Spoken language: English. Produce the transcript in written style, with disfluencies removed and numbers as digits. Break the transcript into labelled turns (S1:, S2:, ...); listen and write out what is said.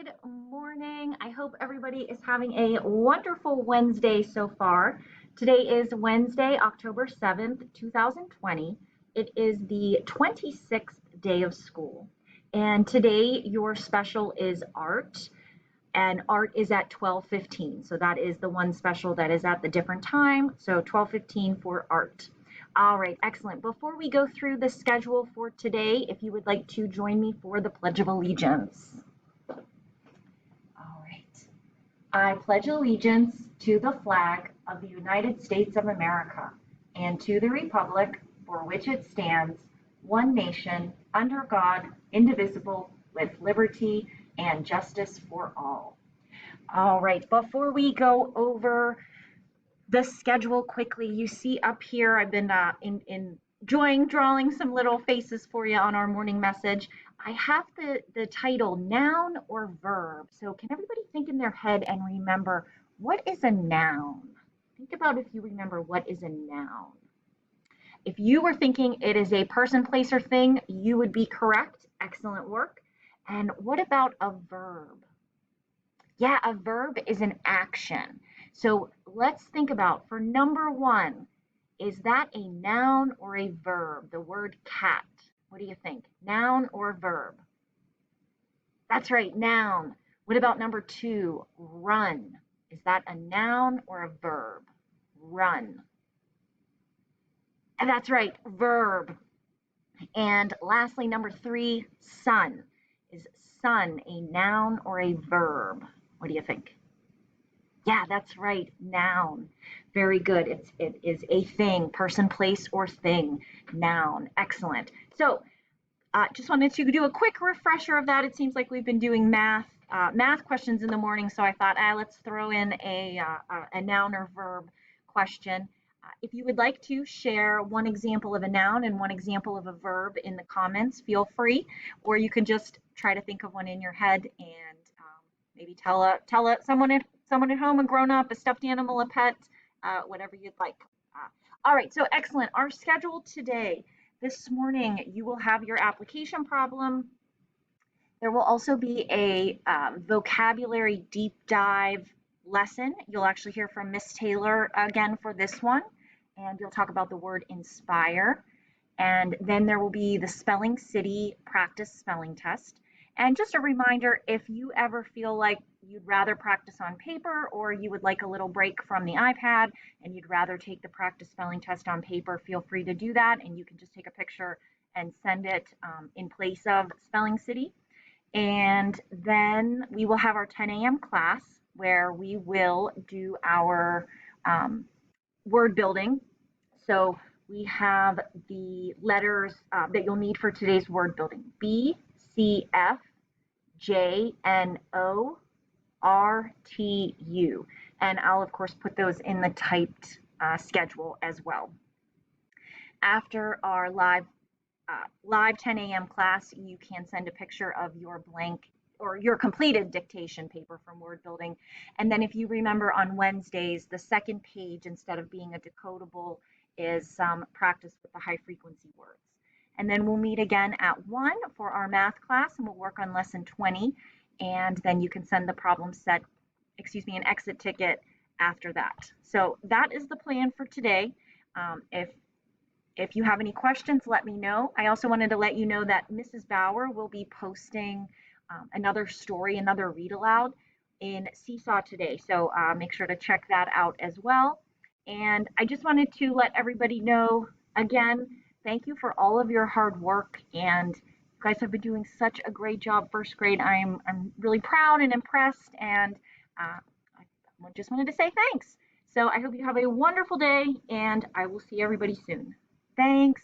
S1: Good morning. I hope everybody is having a wonderful Wednesday so far. Today is Wednesday, October 7th, 2020. It is the 26th day of school. And today your special is art, and art is at 12:15. So that is the one special that is at the different time. So 12:15 for art. All right, excellent. Before we go through the schedule for today, if you would like to join me for the Pledge of Allegiance. All right. I pledge allegiance to the flag of the United States of America and to the republic for which it stands, one nation, under God, indivisible, with liberty and justice for all. All right, before we go over the schedule quickly, you see up here, I've been enjoying drawing some little faces for you on our morning message. I have the title noun or verb. So can everybody think in their head and remember, what is a noun? Think about if you remember what is a noun. If you were thinking it is a person, place, or thing, you would be correct. Excellent work. And what about a verb? Yeah, a verb is an action. So let's think about, for number one, is that a noun or a verb? The word cat. What do you think? Noun or verb? That's right, noun. What about number two, run? Is that a noun or a verb? Run. And that's right, verb. And lastly, number three, sun. Is sun a noun or a verb? What do you think? Yeah, that's right, noun. Very good. It is a thing, person, place, or thing. Noun. Excellent. So just wanted to do a quick refresher of that. It seems like we've been doing math questions in the morning, so I thought, let's throw in a noun or verb question. If you would like to share one example of a noun and one example of a verb in the comments, feel free, or you can just try to think of one in your head and maybe tell someone at home, a grown up, a stuffed animal, a pet, whatever you'd like. All right, so excellent. Our schedule today. This morning, you will have your application problem. There will also be a vocabulary deep dive lesson. You'll actually hear from Miss Taylor again for this one, and you'll talk about the word inspire. And then there will be the Spelling City practice spelling test. And just a reminder, if you ever feel like you'd rather practice on paper or you would like a little break from the iPad and you'd rather take the practice spelling test on paper, feel free to do that. And you can just take a picture and send it in place of Spelling City. And then we will have our 10 a.m. class where we will do our word building. So we have the letters that you'll need for today's word building. B, C, F, J, N, O, R, T, U. And I'll, of course, put those in the typed schedule as well. After our live 10 a.m. class, you can send a picture of your blank or your completed dictation paper from word building. And then if you remember on Wednesdays, the second page, instead of being a decodable, is some practice with the high frequency words. And then we'll meet again at 1 for our math class, and we'll work on lesson 20. And then you can send the problem set, an exit ticket after that. So that is the plan for today. If you have any questions, let me know. I also wanted to let you know that Mrs. Bauer will be posting another story, another read aloud in Seesaw today. So make sure to check that out as well. And I just wanted to let everybody know, again, thank you for all of your hard work. And you guys have been doing such a great job, first grade. I'm really proud and impressed. And I just wanted to say thanks. So I hope you have a wonderful day, and I will see everybody soon. Thanks.